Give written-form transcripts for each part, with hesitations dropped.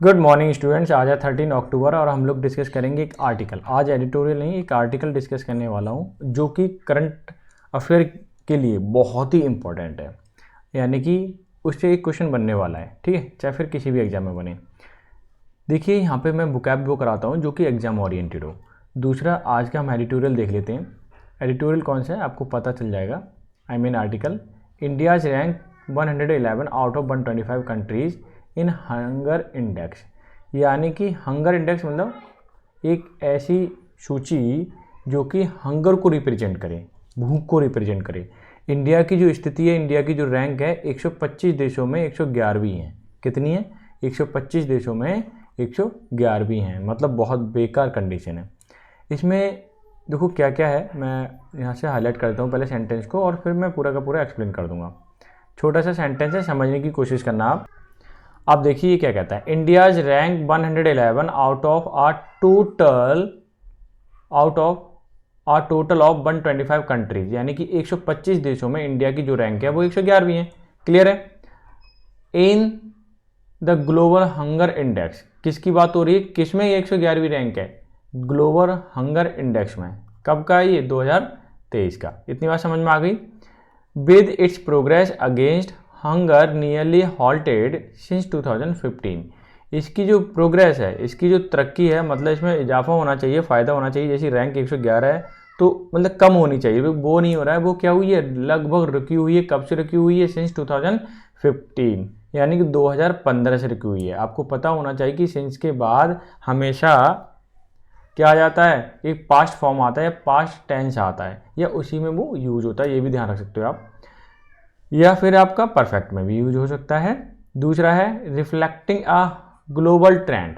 Good morning students. आज है 13 अक्टूबर और हम लोग डिस्कस करेंगे एक आर्टिकल। आज एडिटोरियल नहीं, एक आर्टिकल डिस्कस करने वाला हूँ जो कि करंट अफेयर के लिए बहुत ही इम्पोर्टेंट है, यानी कि उससे एक क्वेश्चन बनने वाला है, ठीक है, चाहे फिर किसी भी एग्जाम में बने। देखिए यहाँ पे मैं वोकैब वो कराता हूँ जो कि एग्जाम ओरिएंटेड हो। दूसरा, आज का हम एडिटोरियल देख लेते हैं। एडिटोरियल कौन सा है आपको पता चल जाएगा। I mean article, India's rank 111 out of 125 countries in hunger index. यानी कि हंगर इंडेक्स मतलब एक ऐसी सूची जो कि हंगर को रिप्रेजेंट करे, भूख को रिप्रेजेंट करे। इंडिया की जो स्थिति है, इंडिया की जो रैंक है 125 देशों में 111वीं है। कितनी है? 125 देशों में 111वीं है, मतलब बहुत बेकार कंडीशन है। इसमें देखो क्या क्या है, मैं यहाँ से हाईलाइट करता हूँ पहले सेंटेंस को और फिर मैं पूरा का पूरा एक्सप्लेन कर दूंगा। छोटा सा सेंटेंस है, समझने की कोशिश करना आप। अब देखिए ये क्या कहता है, India's rank 111 out of a total of 125 countries. यानी कि 125 देशों में इंडिया की जो रैंक है वो 111वीं है। क्लियर है? In the global hunger index, किसकी बात हो रही है, किसमें ये 111वीं रैंक है? ग्लोबल हंगर इंडेक्स में। कब का है ये? 2023 का। इतनी बात समझ में आ गई। With its progress against hunger nearly halted since 2015। इसकी जो प्रोग्रेस है, इसकी जो तरक्की है, मतलब इसमें इजाफा होना चाहिए, फ़ायदा होना चाहिए। जैसी रैंक 111 है तो मतलब कम होनी चाहिए, वो नहीं हो रहा है। वो क्या हुई है? लगभग रुकी हुई है। कब से रुकी हुई है? सिंस 2015, यानी कि 2015 से रुकी हुई है। आपको पता होना चाहिए कि सिंस के बाद हमेशा क्या आ जाता है, एक पास्ट फॉर्म आता है, पास्ट टेंस आता है, या उसी में वो यूज होता है। ये भी ध्यान रख सकते हो आप, या फिर आपका परफेक्ट में भी यूज हो सकता है। दूसरा है रिफ्लेक्टिंग अ ग्लोबल ट्रेंड।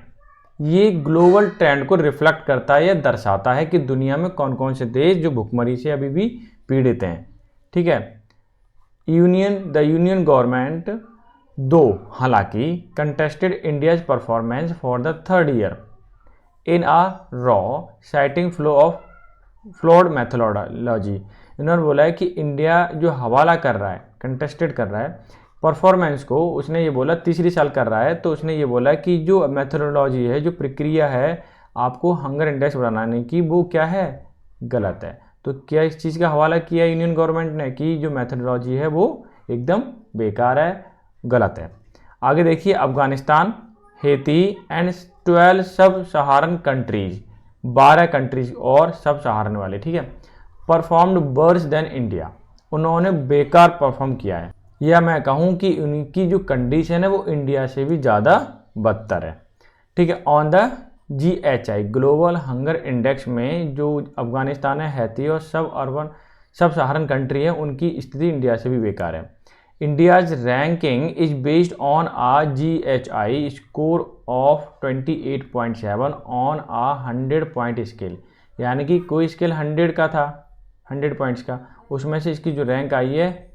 ये ग्लोबल ट्रेंड को रिफ्लेक्ट करता है या दर्शाता है कि दुनिया में कौन कौन से देश जो भुखमरी से अभी भी पीड़ित हैं। ठीक है। द यूनियन गवर्नमेंट दो हालांकि contested India's performance for the third year in a row citing flawed methodology. इन्होंने बोला है कि इंडिया जो हवाला कर रहा है, कंटेस्टेड कर रहा है परफॉर्मेंस को, उसने ये बोला तीसरी साल कर रहा है, तो उसने ये बोला कि जो मेथोडोलॉजी है, जो प्रक्रिया है आपको हंगर इंडेक्स बनाने की, वो क्या है? गलत है। तो क्या इस चीज़ का हवाला किया यूनियन गवर्नमेंट ने कि जो मेथोडोलॉजी है वो एकदम बेकार है, गलत है। आगे देखिए, अफगानिस्तान, हेती एंड 12 सब सहारन कंट्रीज, 12 कंट्रीज और सब सहारन वाले, ठीक है, परफॉर्म्ड वर्स देन इंडिया। उन्होंने बेकार परफॉर्म किया है, या मैं कहूँ कि उनकी जो कंडीशन है वो इंडिया से भी ज़्यादा बदतर है। ठीक है। On the GHI global hunger index में जो अफगानिस्तान है, हैती और सब सहारन कंट्री है, उनकी स्थिति इंडिया से भी बेकार है। India's ranking is based on a GHI score of 28.7 on a 100 point scale. यानी कि कोई स्केल 100 का था, 100 पॉइंट्स का, उसमें से इसकी जो रैंक आई है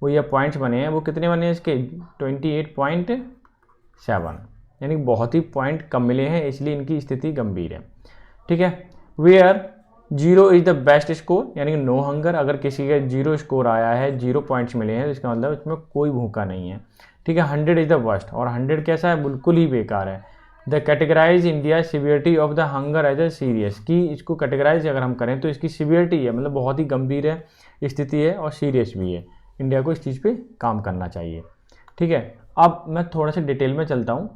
वो ये पॉइंट्स बने हैं, वो कितने बने हैं इसके? 28.7, यानी बहुत ही पॉइंट कम मिले हैं, इसलिए इनकी स्थिति गंभीर है। ठीक है। Where 0 is the best score, यानी कि नो हंगर। अगर किसी का 0 स्कोर आया है, 0 पॉइंट्स मिले हैं, तो इसका मतलब इसमें कोई भूखा नहीं है। ठीक है। 100 इज़ द वर्स्ट, और 100 कैसा है? बिल्कुल ही बेकार है। They categorize India severity of the hunger as a serious, की इसको कैटेगराइज अगर हम करें तो इसकी सिवियरिटी है, मतलब बहुत ही गंभीर है स्थिति है और सीरियस भी है। इंडिया को इस चीज़ पे काम करना चाहिए। ठीक है। अब मैं थोड़ा सा डिटेल में चलता हूँ,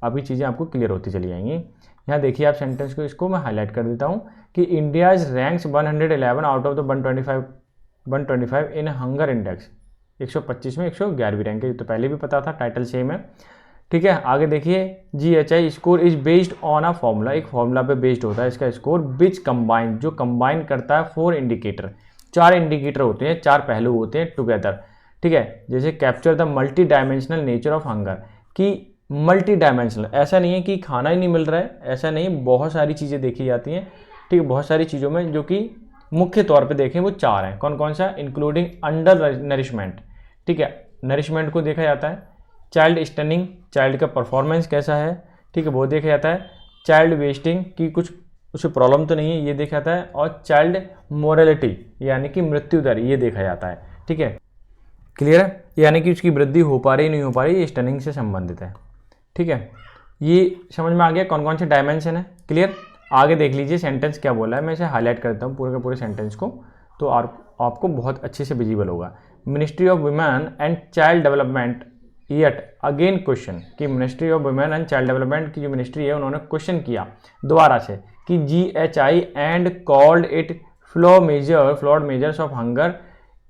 अभी चीज़ें आपको क्लियर होती चली जाएंगी। यहाँ देखिए आप सेंटेंस को, इसको मैं हाईलाइट कर देता हूँ कि India's ranks 111 out of the 125 in hunger index. 125 में 111वीं रैंक है, तो पहले भी पता था, टाइटल सेम है। ठीक है। आगे देखिए, GHI score is based on a formula, एक फॉर्मूला पे बेस्ड होता है इसका स्कोर, विच कंबाइन, जो कंबाइन करता है 4 इंडिकेटर, 4 इंडिकेटर होते हैं, 4 पहलू होते हैं टुगेदर। ठीक है। जैसे capture the multi dimensional nature of hunger, कि मल्टी डायमेंशनल, ऐसा नहीं है कि खाना ही नहीं मिल रहा है, ऐसा नहीं, बहुत सारी चीज़ें देखी जाती हैं। ठीक है। बहुत सारी चीज़ों में जो कि मुख्य तौर पे देखें वो 4 हैं। कौन कौन सा? इंक्लूडिंग अंडर नरिशमेंट, ठीक है, नरिशमेंट को देखा जाता है। चाइल्ड स्टनिंग, चाइल्ड का परफॉर्मेंस कैसा है, ठीक है, वो देखा जाता है। चाइल्ड वेस्टिंग की कुछ उसे प्रॉब्लम तो नहीं है, ये देखा जाता है। और चाइल्ड मोरेलिटी, यानी कि मृत्यु दर, ये देखा जाता है। ठीक है। क्लियर है? यानी कि उसकी वृद्धि हो पा रही नहीं हो पा रही, ये स्टनिंग से संबंधित है। ठीक है। ये समझ में आ गया कौन कौन से डायमेंशन है, क्लियर। आगे देख लीजिए सेंटेंस क्या बोला है, मैं इसे हाईलाइट करता हूँ पूरे के पूरे सेंटेंस को, तो आपको बहुत अच्छे से विजिबल होगा। Ministry of women and child development yet again question, कि ministry of women and child development की जो मिनिस्ट्री है उन्होंने क्वेश्चन किया दोबारा से कि GHI and called it flawed measures of hunger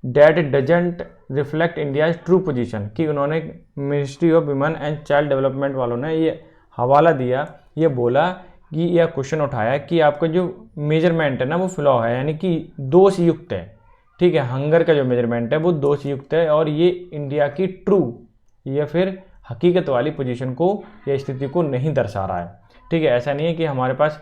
that doesn't reflect India's true position, कि उन्होंने ministry of women and child development वालों ने ये हवाला दिया, ये बोला कि यह क्वेश्चन उठाया कि आपका जो मेजरमेंट है ना वो फ्लॉ है, यानी कि दोष युक्त है, ठीक है। हंगर का जो मेजरमेंट है वो दोष युक्त है और ये इंडिया की ट्रू या फिर हकीकत वाली पोजीशन को या स्थिति को नहीं दर्शा रहा है, ठीक है। ऐसा नहीं है कि हमारे पास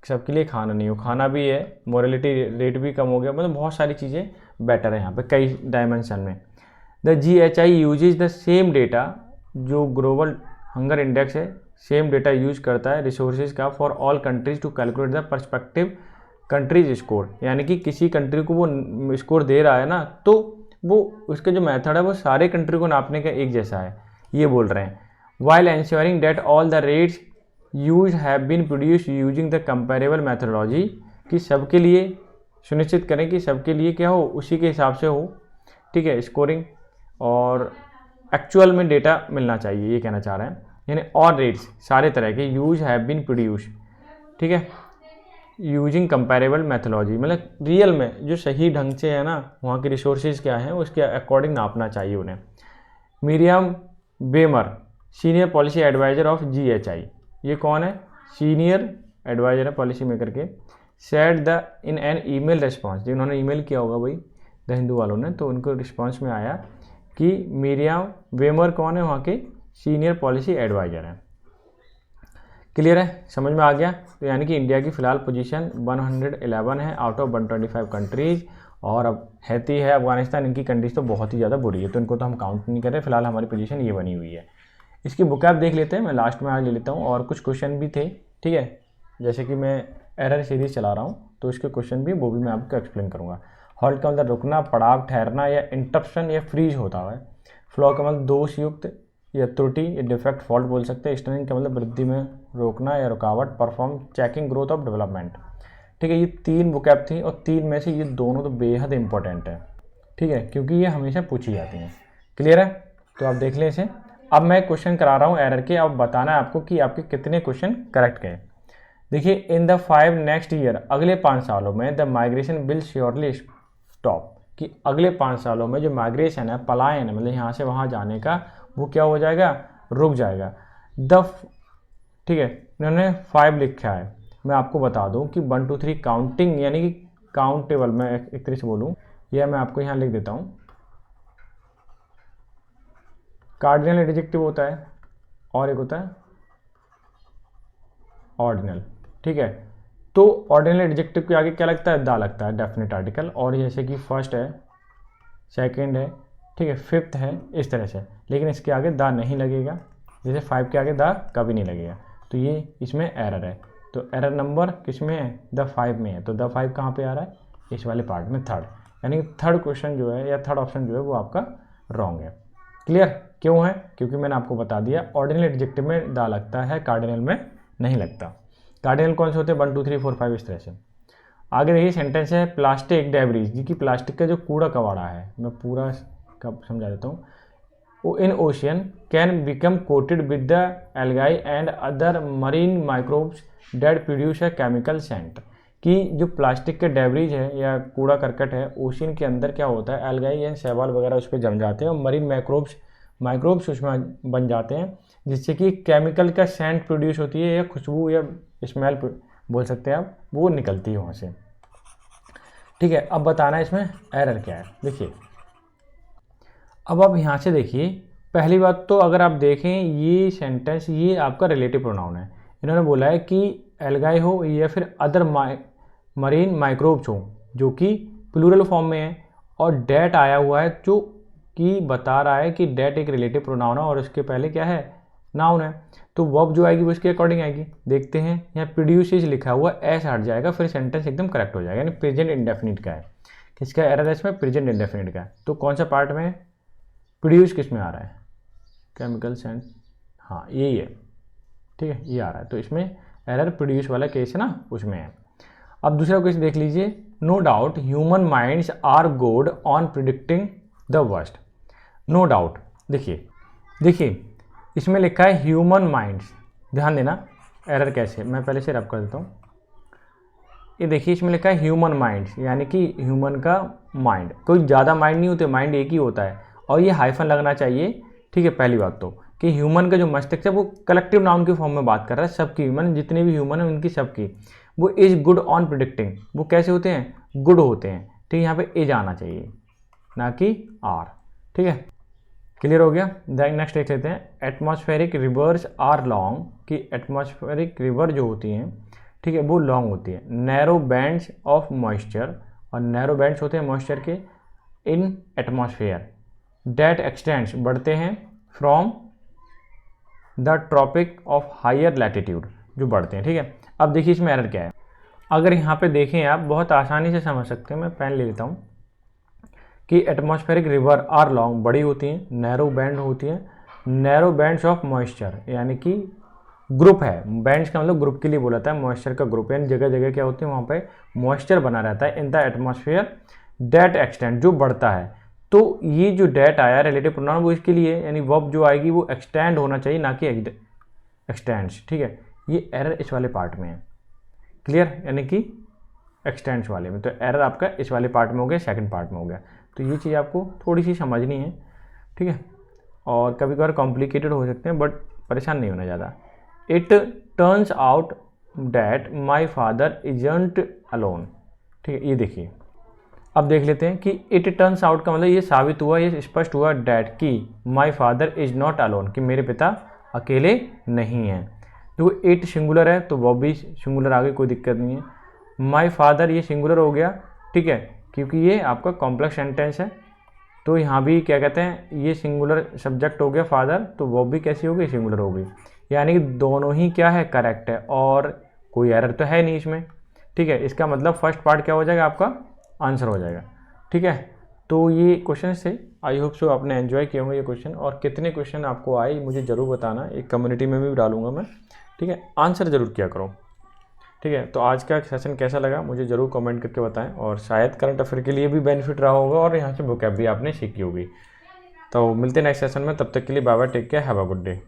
सबके लिए खाना नहीं हो, खाना भी है, मोरलिटी रेट भी कम हो गया, मतलब बहुत सारी चीज़ें बेटर है यहाँ पे कई डायमेंशन में। The GHI uses the same data, जो ग्लोबल हंगर इंडेक्स है सेम डेटा यूज करता है रिसोर्सेज का for all countries to calculate the perspective countries score, यानी कि किसी कंट्री को वो स्कोर दे रहा है ना, तो वो उसका जो मेथड है वो सारे कंट्री को नापने का एक जैसा है, ये बोल रहे हैं। While ensuring that all the rates used have been produced using the comparable methodology, कि सबके लिए सुनिश्चित करें कि सबके लिए क्या हो, उसी के हिसाब से हो, ठीक है, स्कोरिंग, और एक्चुअल में डेटा मिलना चाहिए, ये कहना चाह रहे हैं। यानी और रेट्स सारे तरह के यूज हैव बीन प्रोड्यूस, ठीक है, यूजिंग कंपेरेबल मैथोलॉजी, मतलब रियल में जो सही ढंग से है ना वहाँ के रिसोर्सेज क्या हैं उसके अकॉर्डिंग नापना चाहिए उन्हें। मिरियम बेमर, senior policy advisor of GHI, ये कौन है, सीनियर एडवाइज़र है पॉलिसी मेकर के। Said the in an email response, जिन्होंने ईमेल किया होगा वही द हिंदू वालों ने, तो उनको रिस्पॉन्स में आया कि मिरियम बेमर कौन है, वहाँ के सीनियर पॉलिसी एडवाइज़र हैं। क्लियर है, समझ में आ गया। तो यानी कि इंडिया की फ़िलहाल पोजीशन 111 है आउट ऑफ 125 कंट्रीज़, और अब हैती है, अफगानिस्तान, इनकी कंडीशन तो बहुत ही ज़्यादा बुरी है, तो इनको तो हम काउंट नहीं कर रहे। फिलहाल हमारी पोजीशन ये बनी हुई है। इसकी बुक आप देख लेते हैं, मैं लास्ट में आज ले लेता हूँ, और कुछ क्वेश्चन भी थे, ठीक है, जैसे कि मैं एरर सीरीज़ चला रहा हूँ तो इसके क्वेश्चन भी वो भी मैं आपको एक्सप्लेन करूँगा। हॉल्ट का मतलब रुकना, पड़ाव, ठहरना या इंटरप्शन या फ्रीज होता है। फ्लॉ का मतलब दोष युक्त या त्रुटि या डिफेक्ट, फॉल्ट बोल सकते हैं। स्टनिंग का मतलब वृद्धि में रोकना या रुकावट। Perform, checking growth of development, ठीक है। ये 3 वोकैब थी और 3 में से ये दोनों तो बेहद इंपॉर्टेंट है, ठीक है, क्योंकि ये हमेशा पूछी जाती हैं। क्लियर है, तो आप देख लें इसे। अब मैं क्वेश्चन करा रहा हूँ एरर के, अब बताना है आपको कि आपके कितने क्वेश्चन करेक्ट गए। देखिए, इन द 5 नेक्स्ट ईयर, अगले 5 सालों में the migration will surely stop, कि अगले 5 सालों में जो माइग्रेशन है, पलायन है, मतलब यहाँ से वहाँ जाने का, वो क्या हो जाएगा, रुक जाएगा। ठीक है, इन्होंने 5 लिखा है। मैं आपको बता दूं कि 1 2 3 काउंटिंग यानी कि काउंटेबल, मैं एक तरह से बोलूं, यह मैं आपको यहाँ लिख देता हूँ। कार्डिनल एडजेक्टिव होता है और एक होता है ऑर्डिनल, ठीक है। तो ऑर्डिनल एडजेक्टिव के आगे क्या लगता है, दा लगता है, डेफिनेट आर्टिकल। और जैसे कि फर्स्ट है, सेकंड है, ठीक है, फिफ्थ है, इस तरह से। लेकिन इसके आगे दा नहीं लगेगा, जैसे 5 के आगे दा कभी नहीं लगेगा, तो ये इसमें एरर है। तो एरर नंबर किस में है, द 5 में है। तो द 5 कहाँ पे आ रहा है, इस वाले पार्ट में, थर्ड, यानी थर्ड क्वेश्चन जो है या थर्ड ऑप्शन जो है वो आपका रॉन्ग है। क्लियर, क्यों है, क्योंकि मैंने आपको बता दिया ऑर्डिनल एडजेक्टिव में दा लगता है, कार्डिनल में नहीं लगता। कार्डिनल कौन से होते हैं, 1 2 3 4 5, इस तरह से। आगे देखिए सेंटेंस है, प्लास्टिक डेब्रीज, जी की प्लास्टिक का जो कूड़ा कबाड़ा है, मैं पूरा कब समझा देता हूँ। वो in ocean can become coated with the algae and other marine microbes that produce a chemical scent, कि जो प्लास्टिक के डेब्रीज है या कूड़ा करकट है, ओशियन के अंदर क्या होता है, एल्गाई या शैवाल वगैरह उस पर जम जाते हैं और मरीन माइक्रोब्स उसमें बन जाते हैं, जिससे कि केमिकल का सेंट प्रोड्यूस होती है या खुशबू या स्मेल बोल सकते हैं आप, वो निकलती है वहाँ से। ठीक है, अब बताना है इसमें एरर क्या है। देखिए, अब आप यहाँ से देखिए, पहली बात तो अगर आप देखें ये सेंटेंस, ये आपका रिलेटिव प्रोनाउन है। इन्होंने बोला है कि एल्गाई हो या फिर अदर मरीन माइक्रोब्स हो, जो कि प्लूरल फॉर्म में है, और डेट आया हुआ है, जो कि बता रहा है कि डेट एक रिलेटिव प्रोनाउन है और उसके पहले क्या है, नाउन है। तो वर्ब जो आएगी वो इसके अकॉर्डिंग आएगी। देखते हैं, यहाँ प्रोड्यूसेज लिखा हुआ एस हट जाएगा, फिर सेंटेंस एकदम करेक्ट हो जाएगा। यानी प्रेजेंट इंडेफिनिट का है, किसका एरर है इसमें, प्रेजेंट इंडेफिनिट का। तो कौन सा पार्ट में प्रोड्यूस किस में आ रहा है, केमिकल सेंट, हाँ यही है। ठीक है, ये आ रहा है, तो इसमें एरर प्रोड्यूस वाला केस है ना, उसमें है। अब दूसरा केस देख लीजिए, no doubt human minds are good on predicting the worst. No doubt, देखिए इसमें लिखा है ह्यूमन माइंड्स, ध्यान देना एरर कैसे, मैं पहले से रब कर देता हूँ। ये देखिए इसमें लिखा है ह्यूमन माइंड्स, यानी कि ह्यूमन का माइंड, कोई ज़्यादा माइंड नहीं होते, माइंड एक ही होता है, और ये हाइफन लगना चाहिए, ठीक है। पहली बात तो कि ह्यूमन का जो मस्तिष्क है वो कलेक्टिव नाउन की फॉर्म में बात कर रहा है, सबकी ह्यूमन, जितने भी ह्यूमन है उनकी सबकी, वो इज गुड ऑन प्रिडिक्टिंग, वो कैसे होते हैं, गुड होते हैं, ठीक है। यहाँ पे इज आना चाहिए ना कि आर, ठीक है, क्लियर हो गया। नेक्स्ट देख लेते हैं, एटमॉस्फेरिक रिवर्स आर लॉन्ग, कि एटमॉस्फेरिक रिवर जो होती हैं, ठीक है, वो लॉन्ग होती है। नैरो बैंड्स ऑफ मॉइस्चर, और नैरो बैंड्स होते हैं मॉइस्चर के इन एटमॉस्फेयर, डेट एक्सटेंड्स बढ़ते हैं from the tropic of higher latitude, जो बढ़ते हैं, ठीक है। अब देखिए इसमें एरर क्या है, अगर यहाँ पे देखें आप बहुत आसानी से समझ सकते हैं, मैं पेन ले लेता हूँ, कि एटमॉस्फेरिक रिवर आर लॉन्ग, बड़ी होती हैं, नैरो बैंड होती हैं, नैरो बैंड्स ऑफ मॉइस्चर, यानी कि ग्रुप है, बैंड्स का मतलब ग्रुप के लिए बोला था, मॉइस्चर का ग्रुप, यानी जगह जगह क्या होती है वहाँ पे मॉइस्चर बना रहता है in the atmosphere that extend, जो बढ़ता है। तो ये जो डेट आया रिलेटिव प्रोनाउन वो इसके लिए, यानी वर्ब जो आएगी वो एक्सटेंड होना चाहिए, ना कि एक्सटेंड्स, ठीक है। ये एरर इस वाले पार्ट में है, क्लियर, यानी कि एक्सटेंड्स वाले में, तो एरर आपका इस वाले पार्ट में हो गया, सेकंड पार्ट में हो गया। तो ये चीज़ आपको थोड़ी सी समझनी है, ठीक है, और कभी कभार कॉम्प्लिकेटेड हो सकते हैं, बट परेशान नहीं होना ज़्यादा। It turns out that my father isn't alone, ठीक है, ये देखिए। अब देख लेते हैं कि इट टर्न्स आउट का मतलब ये साबित हुआ, ये स्पष्ट हुआ डैट कि my father is not alone, कि मेरे पिता अकेले नहीं हैं। देखो इट सिंगुलर है तो वो भी सिंगुलर, आगे कोई दिक्कत नहीं है। माई फादर ये सिंगुलर हो गया, ठीक है, क्योंकि ये आपका कॉम्प्लेक्स सेंटेंस है, तो यहाँ भी क्या कहते हैं, ये सिंगुलर सब्जेक्ट हो गया फादर, तो वो भी कैसी हो गई, सिंगुलर हो गई, यानी कि दोनों ही क्या है, करेक्ट है, और कोई एरर तो है नहीं इसमें, ठीक है। इसका मतलब फर्स्ट पार्ट क्या हो जाएगा, आपका आंसर हो जाएगा, ठीक है। तो ये क्वेश्चन से आई होप सो आपने एंजॉय किए होंगे ये क्वेश्चन, और कितने क्वेश्चन आपको आए मुझे ज़रूर बताना, एक कम्युनिटी में भी डालूंगा मैं, ठीक है। आंसर ज़रूर किया करो, ठीक है। तो आज का सेशन कैसा लगा मुझे ज़रूर कमेंट करके बताएं, और शायद करंट अफेयर के लिए भी बेनिफिट रहा होगा, और यहाँ से वोकैब भी आपने सीखी होगी। तो मिलते हैं नेक्स्ट सेशन में, तब तक के लिए bye bye, take care, have a good day.